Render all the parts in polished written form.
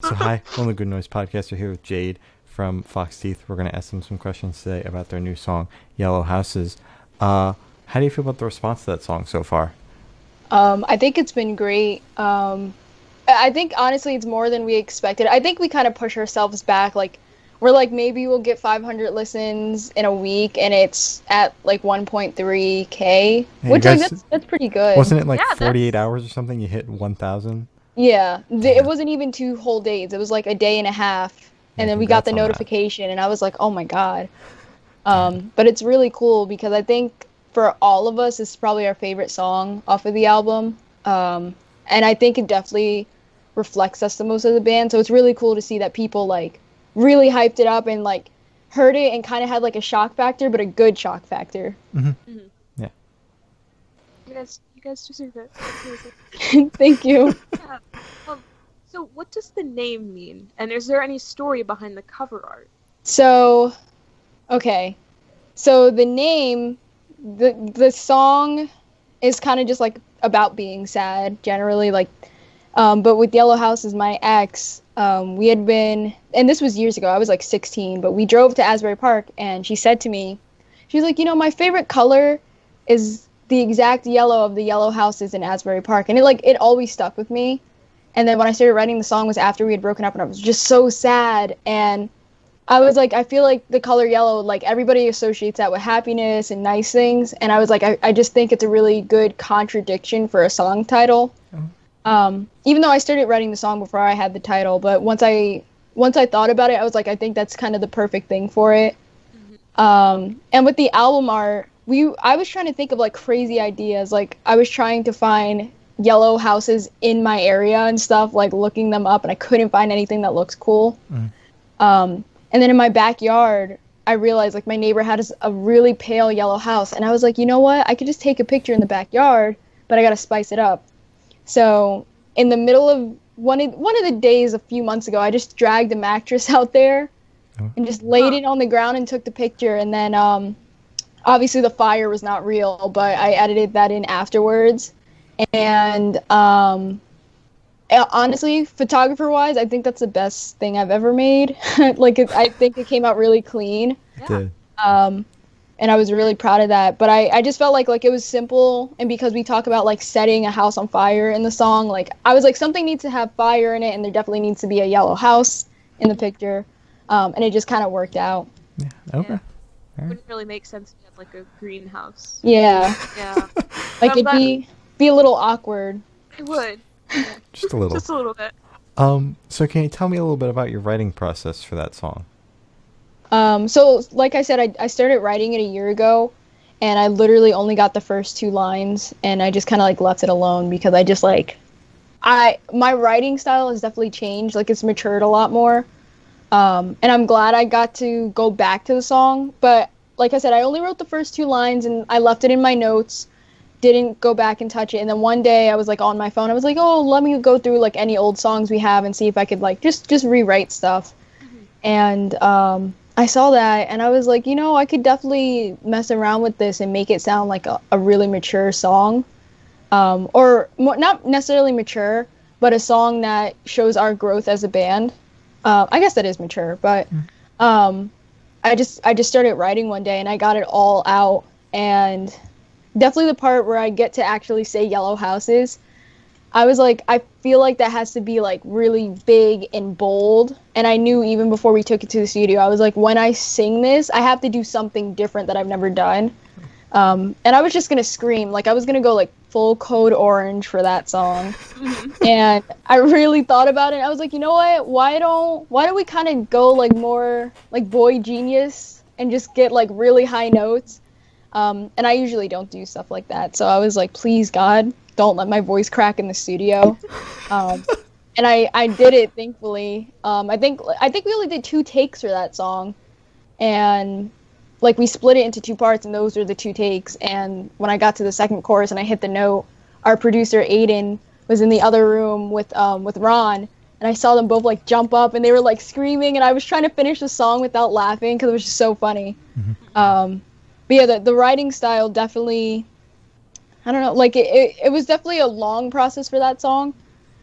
So hi, on the Good Noise Podcast. We're here with Jade from Fox Teeth. We're going to ask them some questions today about their new song, Yellow Houses. How do you feel about the response to that song so far? I think it's been great. I think honestly it's more than we expected. I think we kind of push ourselves back. Like we're like maybe we'll get 500 listens in a week, and it's at like 1.3K, Yeah, you which like guys, that's pretty good. wasn't it like Yeah, 48 that's hours or something? You hit 1,000? Yeah, it Yeah. wasn't even 2 whole days. It was like a day and a half, and Yeah, then we got the congrats on that. notification, and I was like, oh my God. Damn. But it's really cool because I think for all of us, it's probably our favorite song off of the album. And I think it definitely reflects us the most as a band. So it's really cool to see that people like really hyped it up and like heard it and kind of had like a shock factor, but a good shock factor. Hmm. Mhm. Yeah. You guys deserve it. Thank you. Yeah. Um, so what does the name mean? And is there any story behind the cover art? So, okay. So the name, the song is kind of just like about being sad generally, like but with Yellow House is my ex. We had been, and this was years ago. I was like 16, but we drove to Asbury Park, and she said to me, she's like, my favorite color is the exact yellow of the yellow houses in Asbury Park, and it always stuck with me. And then when I started writing the song was after we had broken up, and I was just so sad, and I was like, I feel like the color yellow, like everybody associates that with happiness and nice things, and I was like, I just think it's a really good contradiction for a song title. Even though I started writing the song before I had the title, but once I thought about it, I was like, I think that's kind of the perfect thing for it. And with the album art, I was trying to think of like crazy ideas. Like I was trying to find yellow houses in my area and stuff, like looking them up, and I couldn't find anything that looks cool. And then in my backyard, I realized like my neighbor had a really pale yellow house, and I was like, you know what? I could just take a picture in the backyard, but I gotta spice it up. So in the middle of one of the days a few months ago, I just dragged a mattress out there Oh. and just laid it on the ground and took the picture. And then obviously the fire was not real, but I edited that in afterwards. And honestly, photographer wise, I think that's the best thing I've ever made. I think it came out really clean. It did. And I was really proud of that. But I just felt like it was simple, and because we talk about like setting a house on fire in the song, like I was like, something needs to have fire in it, and there definitely needs to be a yellow house in the picture. And it just kind of worked out. Yeah. Okay. Yeah. Wouldn't really make sense if you had like a greenhouse. Yeah. Yeah. Like I'm it'd glad- be a little awkward. It would. Just a little. Just a little bit. So can you tell me a little bit about your writing process for that song? So like I said, I started writing it a year ago, and I literally only got the first two lines, and I just kind of like left it alone because I just like, my writing style has definitely changed. Like it's matured a lot more. And I'm glad I got to go back to the song. But like I said, I only wrote the first two lines, and I left it in my notes, didn't go back and touch it. And then one day I was like on my phone, I was like, oh, let me go through like any old songs we have and see if I could like just rewrite stuff. And I saw that, and I was like, I could definitely mess around with this and make it sound like a really mature song. Or not necessarily mature, but a song that shows our growth as a band. I guess that is mature, but I just started writing one day, and I got it all out. And definitely the part where I get to actually say yellow houses, I was like, I feel like that has to be like really big and bold. And I knew even before we took it to the studio, I was like, when I sing this, I have to do something different that I've never done. And I was just gonna scream, like I was gonna go like full Code Orange for that song. And I really thought about it, and I was like, you know what? Why don't we kind of go like more like Boy Genius and just get like really high notes? And I usually don't do stuff like that, so I was like, please God, don't let my voice crack in the studio. And I did it, thankfully. I think we only did 2 takes for that song, and like we split it into 2 parts, and those were the 2 takes. And when I got to the second chorus and I hit the note, our producer Aiden was in the other room with Ron, and I saw them both like jump up, and they were like screaming, and I was trying to finish the song without laughing because it was just so funny. But yeah, the writing style definitely, I don't know, like it was definitely a long process for that song,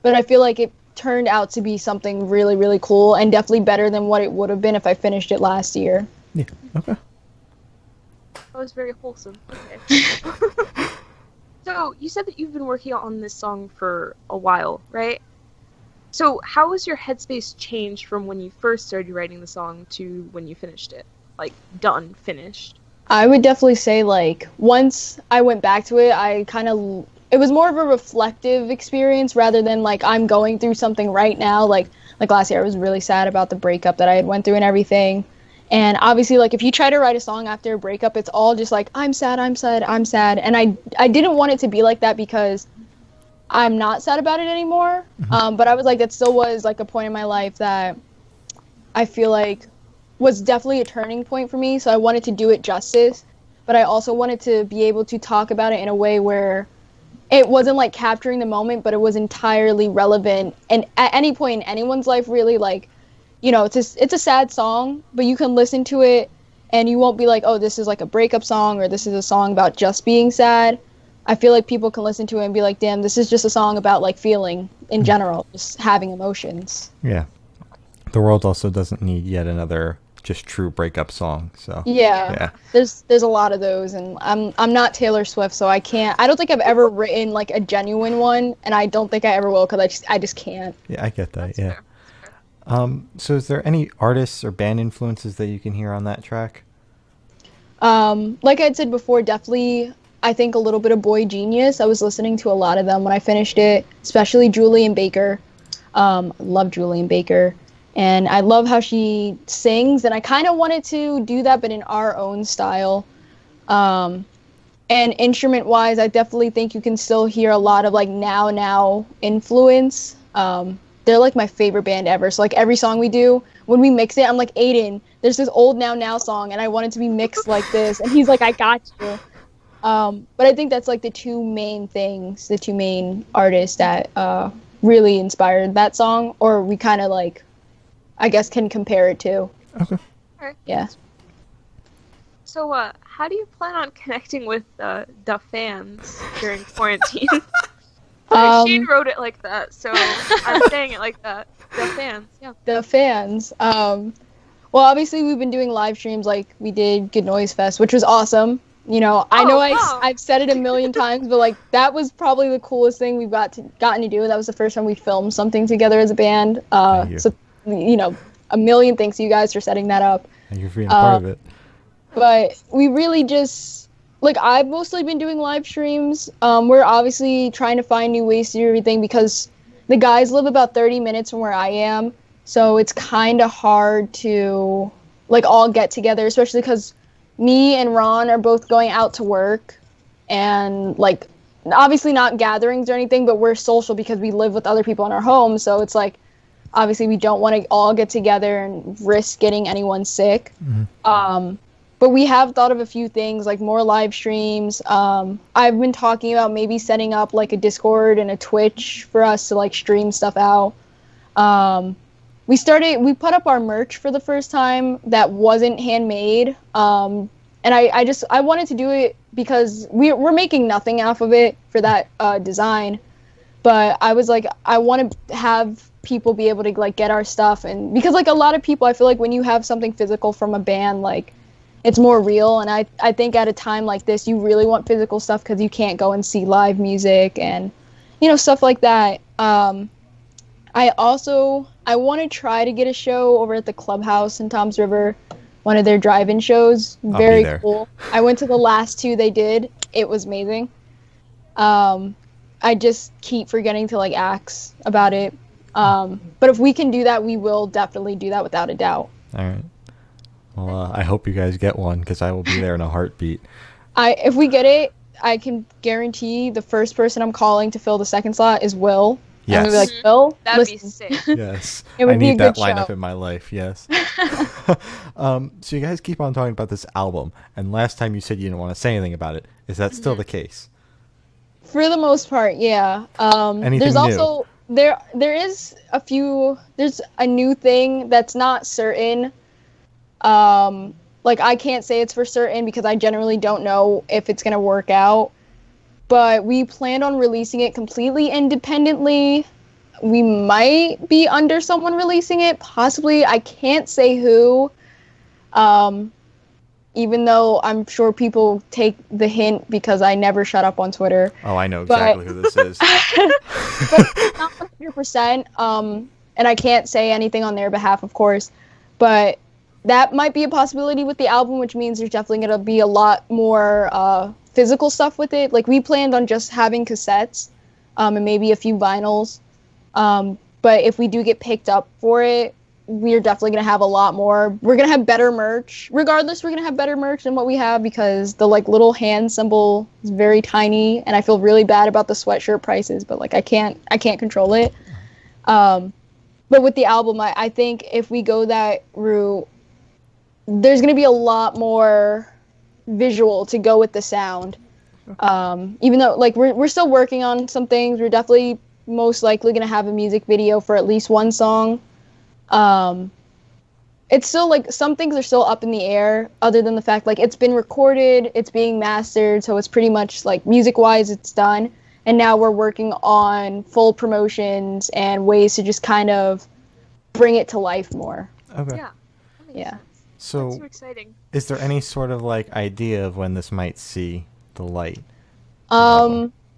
but I feel like turned out to be something really, really cool, and definitely better than what it would have been if I finished it last year. Yeah. Okay. That was very wholesome. Okay. So, you said that you've been working on this song for a while, right? So, how has your headspace changed from when you first started writing the song to when you finished it? Like, done, finished? I would definitely say, like, once I went back to it, it was more of a reflective experience rather than, like, I'm going through something right now. Like last year, I was really sad about the breakup that I had went through and everything. And obviously, like, if you try to write a song after a breakup, it's all just like, I'm sad, I'm sad, I'm sad. And I didn't want it to be like that because I'm not sad about it anymore. But I was like, that still was, like, a point in my life that I feel like was definitely a turning point for me. So I wanted to do it justice. But I also wanted to be able to talk about it in a way where it wasn't, like, capturing the moment, but it was entirely relevant. And at any point in anyone's life, really, like, you know, it's a sad song, but you can listen to it and you won't be like, oh, this is like a breakup song or this is a song about just being sad. I feel like people can listen to it and be like, damn, this is just a song about, like, feeling in general, just having emotions. Yeah. The world also doesn't need yet another just true breakup song. So yeah. There's a lot of those, and I'm not Taylor Swift, so I don't think I've ever written, like, a genuine one, and I don't think I ever will because I just can't. Yeah, I get that. That's yeah. fair. So is there any artists or band influences that you can hear on that track? Like I'd said before, definitely, I think a little bit of Boy Genius. I was listening to a lot of them when I finished it, especially Julian Baker. I love Julian Baker, and I love how she sings, and I kind of wanted to do that, but in our own style. And instrument-wise, I definitely think you can still hear a lot of, like, now influence. They're, like, my favorite band ever. So, like, every song we do, when we mix it, I'm like, Aiden, there's this old now song, and I want it to be mixed like this. And he's like, I got you. But I think that's, like, the two main artists that really inspired that song, or we kind of, like, I guess can compare it to. Okay. Alright. Yeah. So, how do you plan on connecting with the fans during quarantine? Shane wrote it like that, so I'm saying it like that. The fans, yeah. The fans. Well, obviously we've been doing live streams, like we did Good Noise Fest, which was awesome. You know, I've said it a million times, but, like, that was probably the coolest thing we've gotten to do. That was the first time we filmed something together as a band. So, you know, a million thanks to you guys for setting that up. Thank you for being part of it. But we really just, like, I've mostly been doing live streams. We're obviously trying to find new ways to do everything because the guys live about 30 minutes from where I am. So it's kind of hard to, like, all get together, especially because me and Ron are both going out to work. And, like, obviously not gatherings or anything, but we're social because we live with other people in our home. So it's like, obviously we don't want to all get together and risk getting anyone sick. Mm-hmm. But we have thought of a few things, like more live streams. I've been talking about maybe setting up, like, a Discord and a Twitch for us to, like, stream stuff out. We put up our merch for the first time that wasn't handmade. And I wanted to do it because we're making nothing off of it for that design. But I was like, I want to have people be able to, like, get our stuff. And because, like, a lot of people, I feel like when you have something physical from a band, like, it's more real. And I think at a time like this, you really want physical stuff because you can't go and see live music and, you know, stuff like that. I want to try to get a show over at the Clubhouse in Toms River, one of their drive-in shows. Very cool. I went to the last two they did. It was amazing. I just keep forgetting to, like, ask about it. But if we can do that, we will definitely do that without a doubt. All right. Well, I hope you guys get one because I will be there in a heartbeat. If we get it, I can guarantee the first person I'm calling to fill the second slot is Will. Yes. I'm gonna be like, Will, That'd be listen. sick. Yes. It would I be a need that good lineup show. in my life. Yes. So you guys keep on talking about this album, and last time you said you didn't want to say anything about it. Is that still the case? For the most part, yeah. Anything there's new? also there's a new thing that's not certain. Like, I can't say it's for certain because I generally don't know if it's gonna work out. But we planned on releasing it completely independently we might be under someone releasing it, possibly. I can't say who, even though I'm sure people take the hint because I never shut up on Twitter. Oh, I know exactly who this is. But not 100%, and I can't say anything on their behalf, of course, but that might be a possibility with the album, which means there's definitely going to be a lot more physical stuff with it. Like, we planned on just having cassettes and maybe a few vinyls, but if we do get picked up for it, we're definitely going to have a lot more. We're going to have better merch. Regardless, we're going to have better merch than what we have because the, like, little hand symbol is very tiny, and I feel really bad about the sweatshirt prices, but, like, I can't control it. But with the album, I think if we go that route, there's going to be a lot more visual to go with the sound. Even though, like, we're still working on some things. We're definitely most likely going to have a music video for at least one song. It's still, like, some things are still up in the air, other than the fact, like, it's been recorded, it's being mastered, so it's pretty much, like, music-wise, it's done. And now we're working on full promotions and ways to just kind of bring it to life more. Okay. Yeah. That makes Yeah. sense. So, That's so exciting. is there any sort of, like, idea of when this might see the light?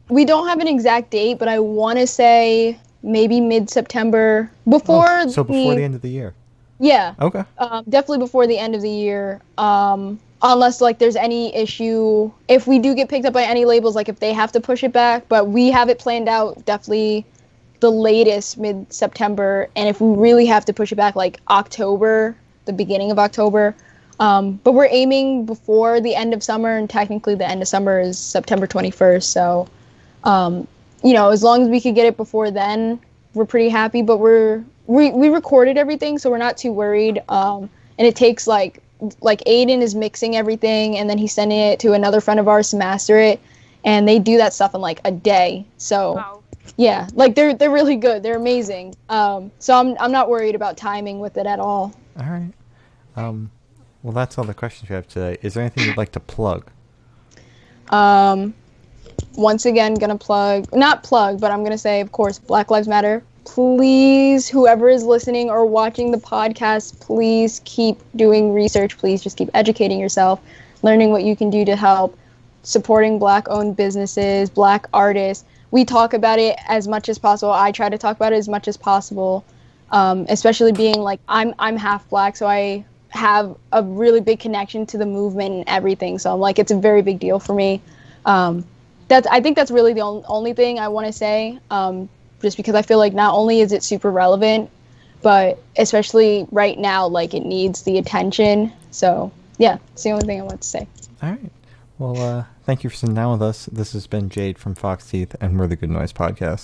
We don't have an exact date, but I want to say maybe mid-September, before So before the end of the year. Yeah. Okay. Definitely before the end of the year. Unless, like, there's any issue, if we do get picked up by any labels, like, if they have to push it back, but we have it planned out definitely the latest mid-September, and if we really have to push it back, like, October, the beginning of October. But we're aiming before the end of summer, and technically the end of summer is September 21st, so, you know, as long as we could get it before then, we're pretty happy, but we recorded everything, so we're not too worried, and it takes, like Aiden is mixing everything, and then he's sending it to another friend of ours to master it, and they do that stuff in, like, a day, so... Wow. Yeah, like, they're really good. They're amazing. So I'm not worried about timing with it at all. All right. Well, that's all the questions we have today. Is there anything you'd like to plug? Once again, not plug, but I'm gonna say, of course, Black Lives Matter. Please, whoever is listening or watching the podcast, please keep doing research. Please just keep educating yourself, learning what you can do to help, supporting Black-owned businesses, Black artists. We talk about it as much as possible. I try to talk about it as much as possible, especially being, like, I'm half Black, so I have a really big connection to the movement and everything. So I'm like, it's a very big deal for me. I think that's really the only thing I want to say, just because I feel like not only is it super relevant, but especially right now, like, it needs the attention. So yeah, it's the only thing I want to say. All right. Well, thank you for sitting down with us. This has been Jade from Fox Teeth, and we're the Good Noise Podcast.